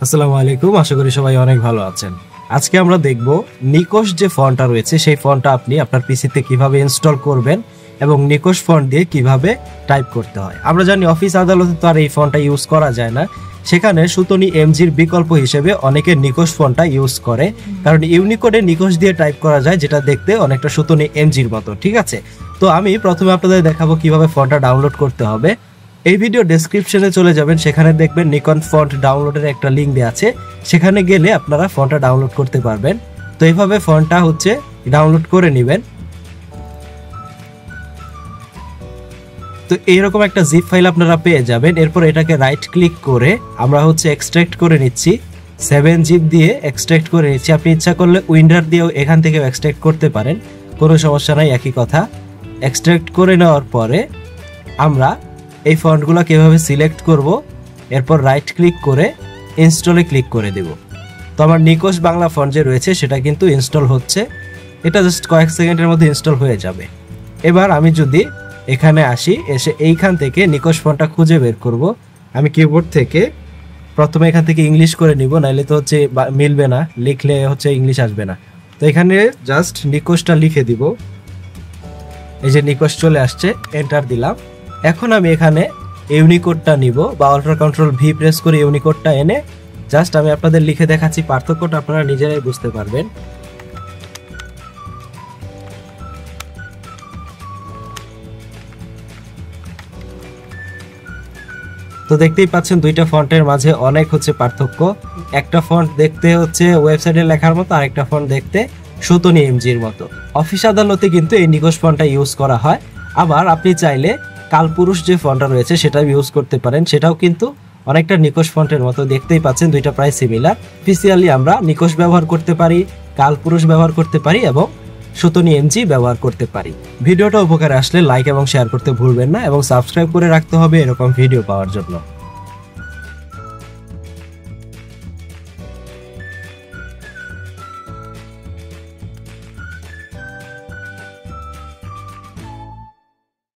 আসসালামু আলাইকুম, আশা করি সবাই অনেক ভালো আছেন। আজকে আমরা দেখব নিকোশ যে ফন্টটা রয়েছে সেই ফন্টটা আপনি আপনার পিসিতে কিভাবে ইনস্টল করবেন এবং নিকোশ ফন্ট দিয়ে কিভাবে টাইপ করতে হয়। আমরা জানি অফিস আদালতে তো আর এই ফন্টটা ইউজ করা যায় না, সেখানে সুতনি এমজির বিকল্প হিসেবে অনেকে নিকোশ ফন্টটা ইউজ করে, কারণ ইউনিকোডে নিকোশ দিয়ে টাইপ করা যায়, যেটা দেখতে অনেকটা সুতনি এমজির মতো। ঠিক আছে, তো আমি প্রথমে আপনাদের দেখাবো কিভাবে ফন্টটা ডাউনলোড করতে হবে। এই ভিডিও ডেসক্রিপশনে চলে যাবেন, সেখানে দেখবেন নিকন ফন্ট ডাউনলোডের একটা লিঙ্ক দেওয়া আছে, সেখানে গেলে আপনারা ফন্টটা ডাউনলোড করতে পারবেন। তো এইভাবে ফন্টটা ডাউনলোড করে নেবেন। তো এইরকম একটা জিপ ফাইল আপনারা পেয়ে যাবেন। এরপর এটাকে রাইট ক্লিক করে আমরা এক্সট্রাক্ট করে নিচ্ছি, 7 জিপ দিয়ে এক্সট্রাক্ট করে নিচ্ছি। আপনি ইচ্ছা করলে উইন্ডার দিয়েও এখান থেকে এক্সট্রাক্ট করতে পারেন, কোনো সমস্যা নাই, একই কথা। এক্সট্রাক্ট করে নেওয়ার পরে আমরা এই ফন্টগুলো কিভাবে সিলেক্ট করব, এরপর রাইট ক্লিক করে ইনস্টলে ক্লিক করে দেব। তো আমার নিকোশ বাংলা ফন্ট যে রয়েছে সেটা কিন্তু ইনস্টল হচ্ছে, এটা জাস্ট কয়েক সেকেন্ডের মধ্যে ইনস্টল হয়ে যাবে। এবার আমি যদি এখানে আসি, এসে এইখান থেকে নিকোশ ফন্টটা খুঁজে বের করব। আমি কিবোর্ড থেকে প্রথমে এখান থেকে ইংলিশ করে নিব, নাইলে তো মিলবে না, লিখলে ইংলিশ আসবে না। তো এখানে জাস্ট নিকোশটা লিখে দিব, এই যে নিকোশ চলে আসছে, এন্টার দিলাম। এখন আমি এখানে ইউনিকোডটা নিব, বা অল্টার কন্ট্রোল ভি প্রেস করে ইউনিকোডটা এনে জাস্ট আমি আপনাদের লিখে দেখাচ্ছি, পার্থক্যটা আপনারা নিজেরাই বুঝতে পারবেন। তো দেখতেই পাচ্ছেন দুইটা ফন্টের মাঝে অনেক পার্থক্য। একটা ফন্ট দেখতে ওয়েবসাইটে লেখার মতো, আরেকটা ফন্ট দেখতে সুতনি এমজির মতো। অফিস আদালতে কিন্তু এই নিকোশ ফন্টটা ইউজ করা হয়। আবার আপনি চাইলে কালপুরুষ যে ফন্টটা রয়েছে সেটাও ইউজ করতে পারেন, সেটাও কিন্তু অনেকটা নিকোশ ফন্টের মতো। দেখতেই পাচ্ছেন দুইটা প্রায় সিমিলার। অফিসিয়ালি আমরা নিকোশ ব্যবহার করতে পারি, কালপুরুষ ব্যবহার করতে পারি এবং সুতনি এমজি ব্যবহার করতে পারি। ভিডিওটা উপকারে আসলে লাইক এবং শেয়ার করতে ভুলবেন না, এবং সাবস্ক্রাইব করে রাখতে হবে এরকম ভিডিও পাওয়ার জন্য।